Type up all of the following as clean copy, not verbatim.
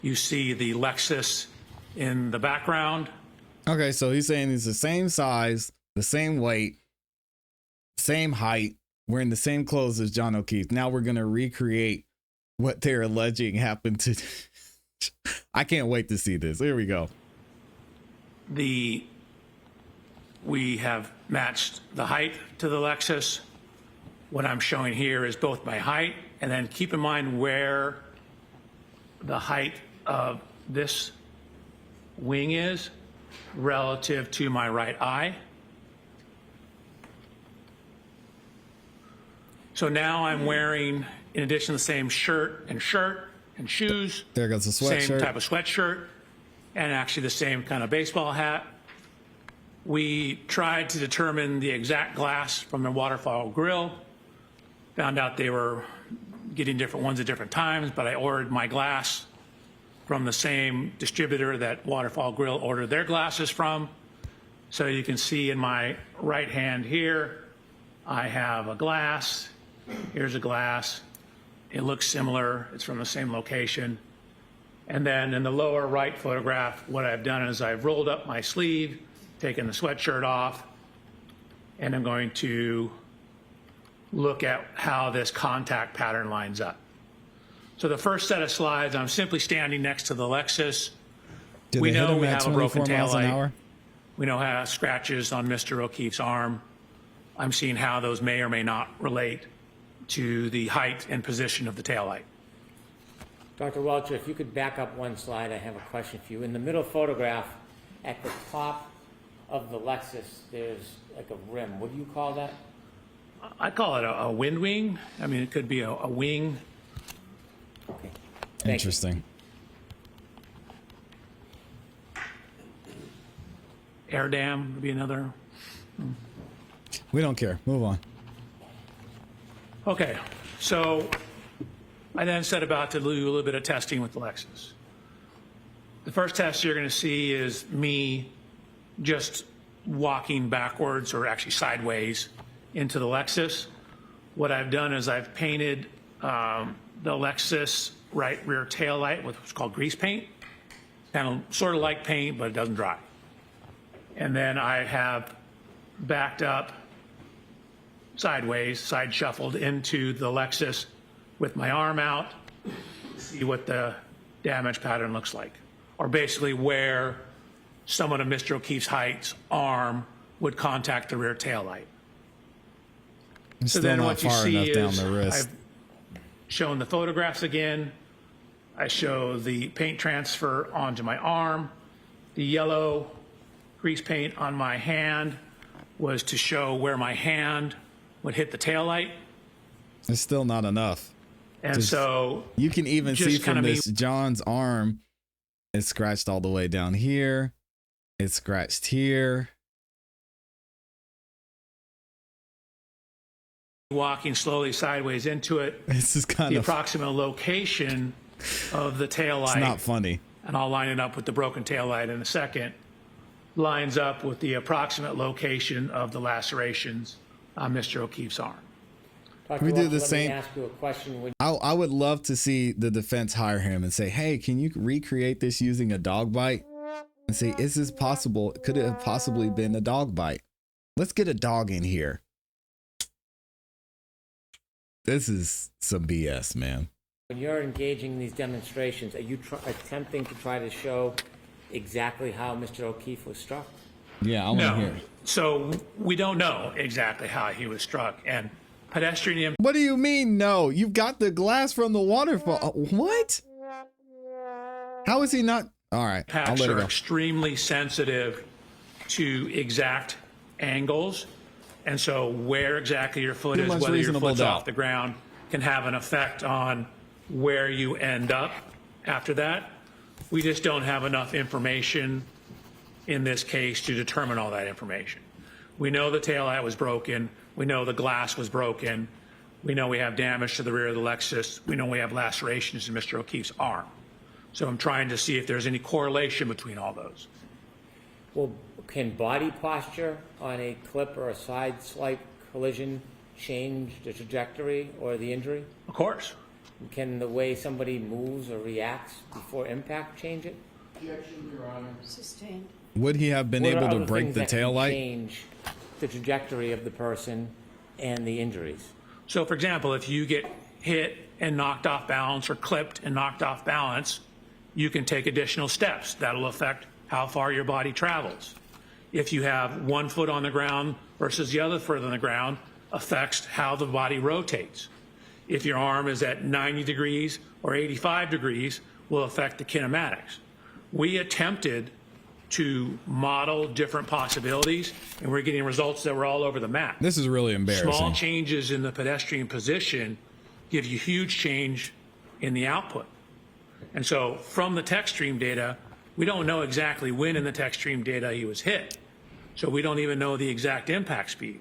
You see the Lexus in the background. Okay, so he's saying he's the same size, the same weight, same height, wearing the same clothes as John O'Keefe. Now we're going to recreate what they're alleging happened to. I can't wait to see this. Here we go. We have matched the height to the Lexus. What I'm showing here is both my height, and then keep in mind where the height of this wing is relative to my right eye. So now I'm wearing, in addition to the same shirt and shoes. There goes the sweatshirt. Same type of sweatshirt, and actually the same kind of baseball hat. We tried to determine the exact glass from the waterfall grill. Found out they were getting different ones at different times, but I ordered my glass from the same distributor that Waterfall Grill ordered their glasses from. So you can see in my right hand here, I have a glass. Here's a glass. It looks similar. It's from the same location. And then in the lower right photograph, what I've done is I've rolled up my sleeve, taken the sweatshirt off, and I'm going to look at how this contact pattern lines up. So the first set of slides, I'm simply standing next to the Lexus. We know we have a broken taillight. We know how scratches on Mr. O'Keefe's arm. I'm seeing how those may or may not relate to the height and position of the taillight. Dr. Welcher, if you could back up one slide, I have a question for you. In the middle photograph, at the top of the Lexus, there's like a rim. What do you call that? I call it a wind wing. I mean, it could be a wing. Okay. Interesting. Air dam would be another. We don't care. Move on. Okay, so I then set about to do a little bit of testing with the Lexus. The first test you're going to see is me just walking backwards, or actually sideways, into the Lexus. What I've done is I've painted the Lexus right rear tail light with what's called grease paint. Kind of sort of like paint, but it doesn't dry. And then I have backed up sideways, side shuffled into the Lexus with my arm out, see what the damage pattern looks like, or basically where someone of Mr. O'Keefe's height's arm would contact the rear tail light. So then what you see is I've shown the photographs again. I show the paint transfer onto my arm. The yellow grease paint on my hand was to show where my hand would hit the tail light. It's still not enough. And so you can even see from this, John's arm is scratched all the way down here. It's scratched here. Walking slowly sideways into it. This is kind the of approximate location of the tail light. It's not funny. And I'll line it up with the broken tail light in a second. Lines up with the approximate location of the lacerations on Mr. O'Keefe's arm. Dr. We do the let same. me ask you a question. I would love to see the defense hire him and say, hey, can you recreate this using a dog bite? And say, is this possible? Could it have possibly been a dog bite? Let's get a dog in here. This is some BS, man. When you're engaging in these demonstrations, are you attempting to try to show exactly how Mr. O'Keefe was struck? Yeah, I want to hear. So we don't know exactly how he was struck. And pedestrian. What do you mean, no? You've got the glass from the waterfall. What? How is he not? All right, I'll let it are go. Extremely sensitive to exact angles. And so where exactly your foot is, whether your foot's off the ground, can have an effect on where you end up after that. We just don't have enough information in this case to determine all that information. We know the taillight was broken. We know the glass was broken. We know we have damage to the rear of the Lexus. We know we have lacerations in Mr. O'Keefe's arm. So I'm trying to see if there's any correlation between all those. Well, can body posture on a clip or a side swipe collision change the trajectory or the injury? Of course. Can the way somebody moves or reacts before impact change it? Objection, Your Honor. Sustained. Would he have been What are able to other break things the that can tail light? change the trajectory of the person and the injuries? So for example, if you get hit and knocked off balance or clipped and knocked off balance, you can take additional steps. That'll affect how far your body travels. If you have one foot on the ground versus the other foot on the ground, affects how the body rotates. If your arm is at 90 degrees or 85 degrees, will affect the kinematics. We attempted to model different possibilities, and we're getting results that were all over the map. This is really embarrassing. Small changes in the pedestrian position give you huge change in the output. And so from the tech stream data, we don't know exactly when in the tech stream data he was hit. So we don't even know the exact impact speed.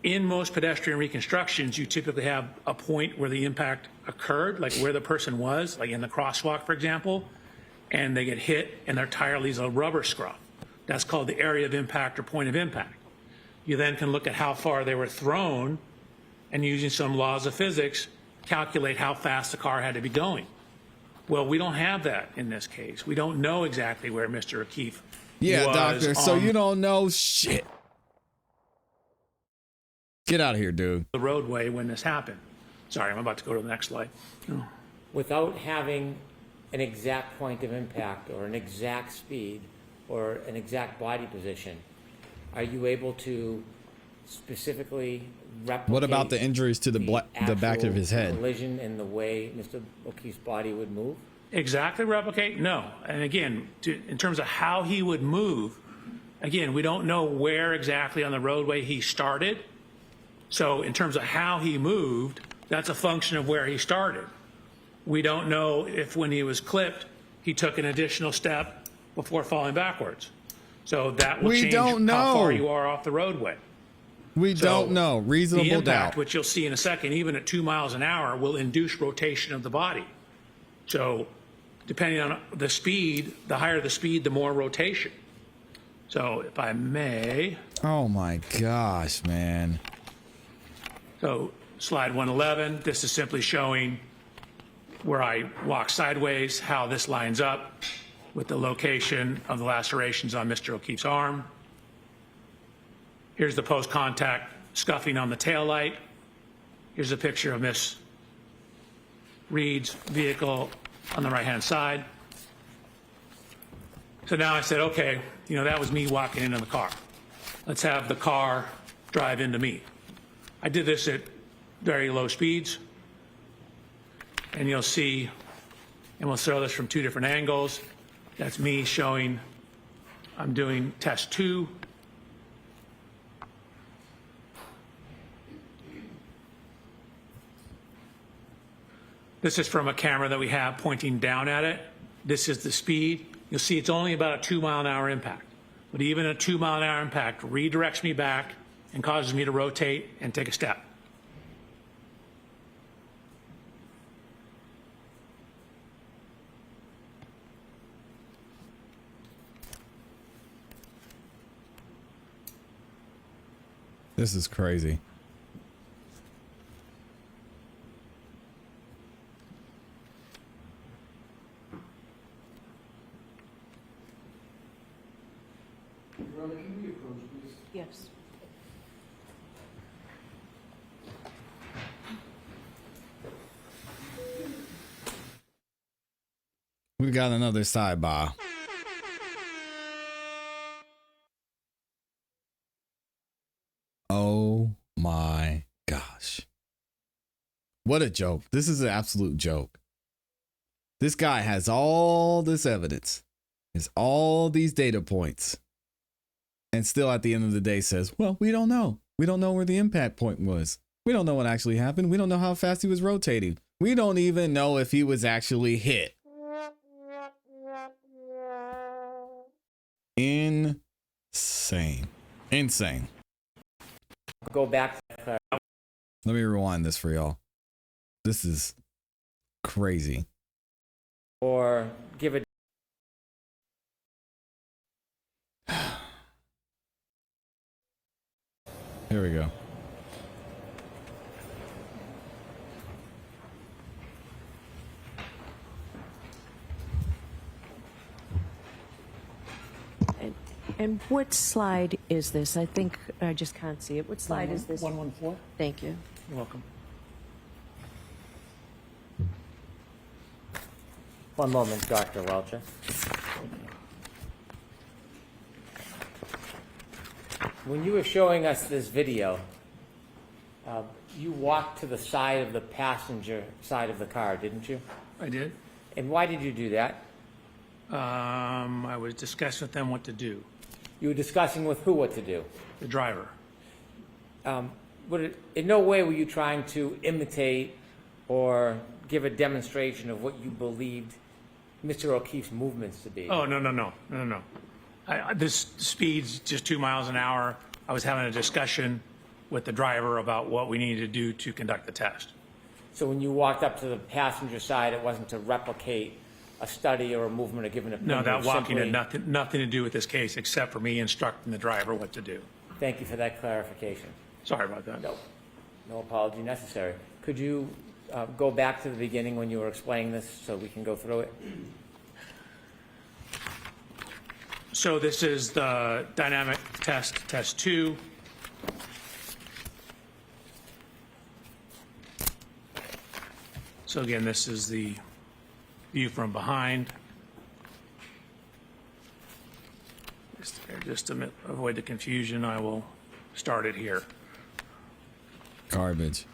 In most pedestrian reconstructions, you typically have a point where the impact occurred, like where the person was, like in the crosswalk, for example, and they get hit and their tire leaves a rubber scruff. That's called the area of impact or point of impact. You then can look at how far they were thrown and using some laws of physics, calculate how fast the car had to be going. Well, we don't have that in this case. We don't know exactly where Mr. O'Keefe Yeah, was doctor. So on you don't know shit. Get out of here, dude. the roadway when this happened. Sorry, I'm about to go to the next slide. Oh. Without having an exact point of impact or an exact speed or an exact body position, are you able to specifically replicate What about the injuries to the back of actual his head? collision in the way Mr. O'Keefe's body would move? Exactly replicate? No. And again, in terms of how he would move, again, we don't know where exactly on the roadway he started. So in terms of how he moved, that's a function of where he started. We don't know if when he was clipped, he took an additional step before falling backwards. So that will We change don't how far know. you are off the roadway. We So don't know. The Reasonable impact, doubt. which you'll see in a second, even at 2 miles an hour, will induce rotation of the body. So depending on the speed, the higher the speed, the more rotation. So if I may, Oh my gosh, man. so slide 111, this is simply showing where I walk sideways, how this lines up with the location of the lacerations on Mr. O'Keefe's arm. Here's the post-contact scuffing on the taillight. Here's a picture of Miss Reed's vehicle on the right-hand side. So now I said, okay, you know, that was me walking into the car. Let's have the car drive into me. I did this at very low speeds. And you'll see, and we'll throw this from two different angles. That's me showing I'm doing test 2. This is from a camera that we have pointing down at it. This is the speed. You'll see it's only about a 2-mile-an-hour impact. But even a 2-mile-an-hour impact redirects me back and causes me to rotate and take a step. This is crazy. Your Honor, can we approach, please? Yes. We got another sidebar. Oh my gosh. What a joke. This is an absolute joke. This guy has all this evidence, has all these data points, and still at the end of the day says, well, we don't know. We don't know where the impact point was. We don't know what actually happened. We don't know how fast he was rotating. We don't even know if he was actually hit. Insane. Insane. Go back to Let me rewind this for y'all. This is crazy. or give a Here we go. And what slide is this? I think I just can't see it. What slide is this? 114. Thank you. You're welcome. One moment, Dr. Welcher. When you were showing us this video, you walked to the side of the passenger side of the car, didn't you? I did. And why did you do that? I was discussing with them what to do. You were discussing with who what to do. The driver. In no way were you trying to imitate or give a demonstration of what you believed Mr. O'Keefe's movements to be. Oh, no. This speed's just 2 miles an hour. I was having a discussion with the driver about what we needed to do to conduct the test. So when you walked up to the passenger side, it wasn't to replicate a study or a movement or give an opinion? No, that walking simply- had nothing to do with this case except for me instructing the driver what to do. Thank you for that clarification. Sorry about that. No apology necessary. Could you go back to the beginning when you were explaining this so we can go through it? So this is the dynamic test 2. So again, this is the view from behind. Just to avoid the confusion, I will start it here. Garbage.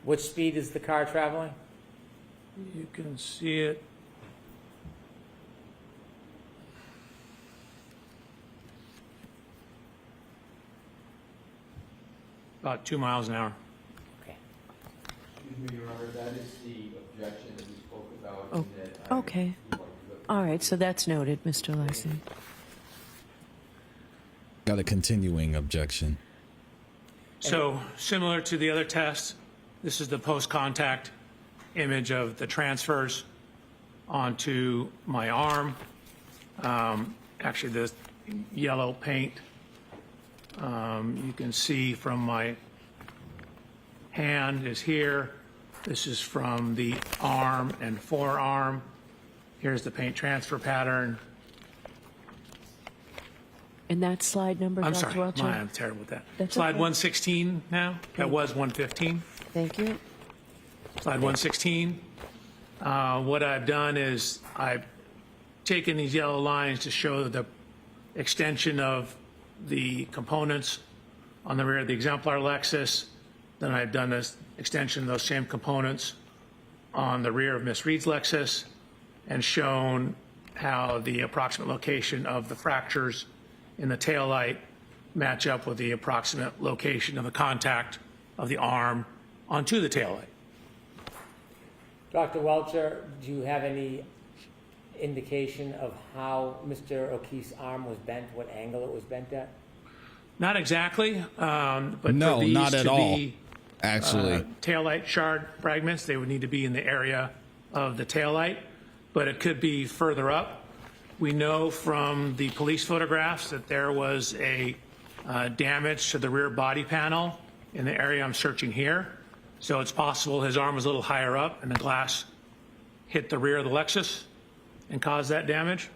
What speed is the car traveling? You can see it. About 2 miles an hour. Okay. Excuse me, Your Honor, that is the objection that we spoke about. Oh, and that I okay. would like to- All right, so that's noted, Mr. Larson. Got a continuing objection. So similar to the other test, this is the post-contact image of the transfers onto my arm. Actually, the yellow paint, you can see from my hand is here. This is from the arm and forearm. Here's the paint transfer pattern. And that slide number, I'm Dr. sorry, Welcher? I'm terrible with that. That's Slide okay. 116 now, that was 115. Thank you. Slide 116. What I've done is I've taken these yellow lines to show the extension of the components on the rear of the exemplar Lexus. Then I've done this extension of those same components on the rear of Miss Reed's Lexus and shown how the approximate location of the fractures in the taillight match up with the approximate location of the contact of the arm onto the taillight. Dr. Welcher, do you have any indication of how Mr. O'Keefe's arm was bent, what angle it was bent at? Not exactly, but No, for these not at to all. be Actually, taillight shard fragments, they would need to be in the area of the taillight, but it could be further up. We know from the police photographs that there was a damage to the rear body panel in the area I'm searching here. So it's possible his arm was a little higher up and the glass hit the rear of the Lexus and caused that damage.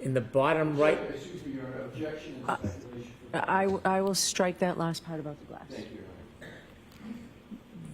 In the bottom right, Excuse me, Your Honor, objection and speculation. I will strike that last part about the glass. Thank you, Your Honor.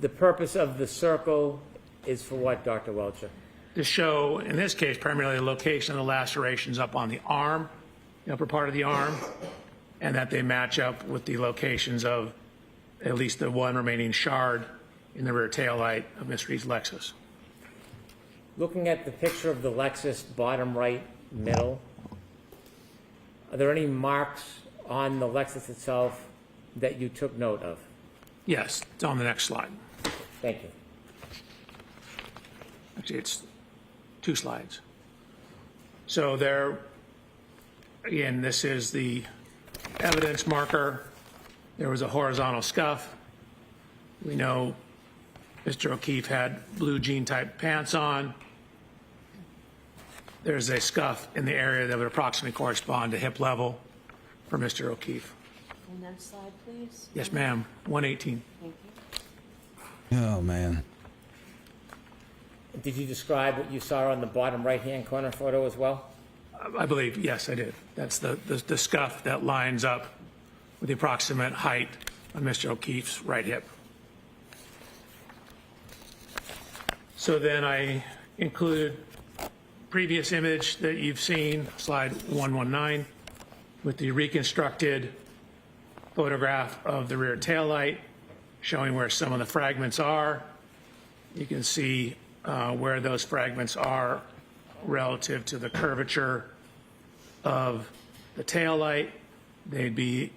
the purpose of the circle is for what, Dr. Welcher? To show, in this case, primarily the location of the lacerations up on the arm, the upper part of the arm, and that they match up with the locations of at least the one remaining shard in the rear taillight of Miss Reed's Lexus. Looking at the picture of the Lexus, bottom right middle, are there any marks on the Lexus itself that you took note of? Yes, it's on the next slide. Thank you. Actually, it's 2 slides. So there, again, this is the evidence marker. There was a horizontal scuff. We know Mr. O'Keefe had blue jean type pants on. There's a scuff in the area that would approximately correspond to hip level for Mr. O'Keefe. And next slide, please. Yes, ma'am, 118. Thank you. oh man. Did you describe what you saw on the bottom right-hand corner photo as well? I believe, yes, I did. That's the scuff that lines up with the approximate height of Mr. O'Keefe's right hip. So then I included previous image that you've seen, slide 119, with the reconstructed photograph of the rear taillight, showing where some of the fragments are. You can see where those fragments are relative to the curvature of the taillight. They'd be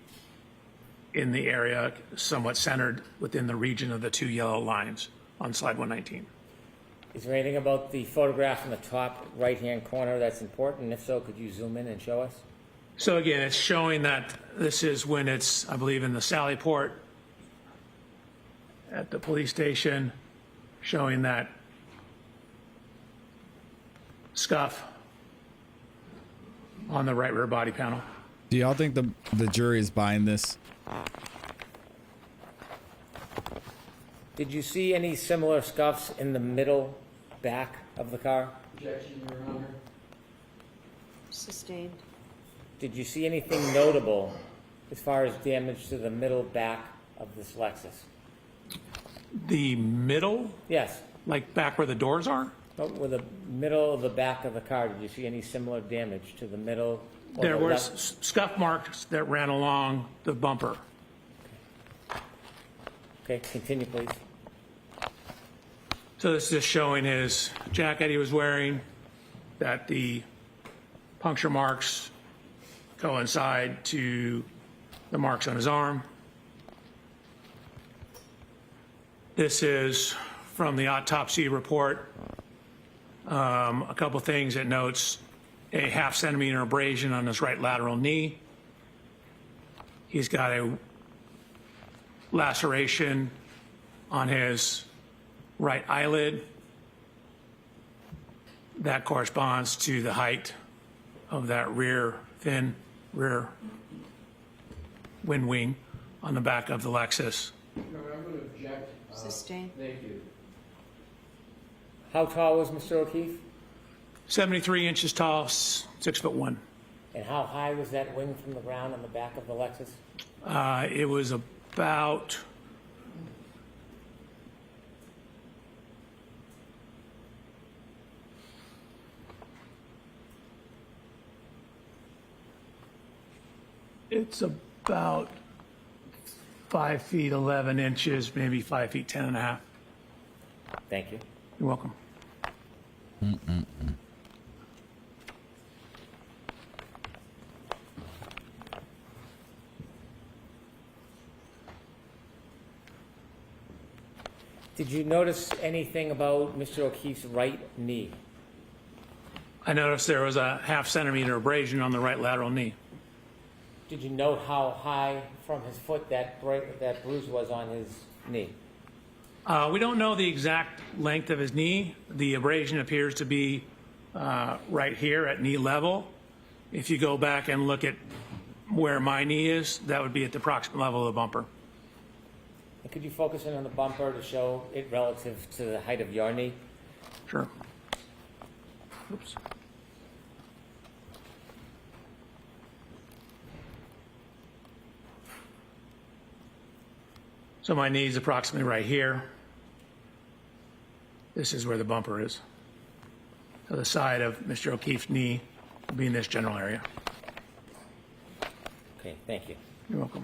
in the area somewhat centered within the region of the two yellow lines on slide 119. Is there anything about the photograph in the top right-hand corner that's important? If so, could you zoom in and show us? So again, it's showing that this is when it's, I believe, in the Sally Port at the police station, showing that scuff on the right rear body panel. Do y'all think the jury is buying this? Did you see any similar scuffs in the middle back of the car? Objection, Your Honor. Sustained. Did you see anything notable as far as damage to the middle back of this Lexus? The middle, Yes, like back where the doors are, but with the middle of the back of the car, did you see any similar damage to the middle? Or there the were left? scuff marks that ran along the bumper. Okay, continue, please. So this is just showing his jacket he was wearing, that the puncture marks coincide to the marks on his arm. This is from the autopsy report. A couple things it notes: a 1/2 centimeter abrasion on his right lateral knee. He's got a laceration on his right eyelid. That corresponds to the height of that rear wind wing on the back of the Lexus. Your Honor, I'm going to object. Sustained. Thank you. How tall was Mr. O'Keefe? 73 inches tall, 6'1". And how high was that wing from the ground on the back of the Lexus? It was about it's about 5 feet 11 inches, maybe 5 feet 10 and a half. Thank you. You're welcome. Did you notice anything about Mr. O'Keefe's right knee? I noticed there was a 1/2 centimeter abrasion on the right lateral knee. Did you note how high from his foot that bruise was on his knee? We don't know the exact length of his knee. The abrasion appears to be right here at knee level. If you go back and look at where my knee is, that would be at the approximate level of the bumper. And could you focus in on the bumper to show it relative to the height of your knee? Sure. Oops. So my knee is approximately right here. This is where the bumper is. So the side of Mr. O'Keefe's knee will be in this general area. Okay, thank you. You're welcome.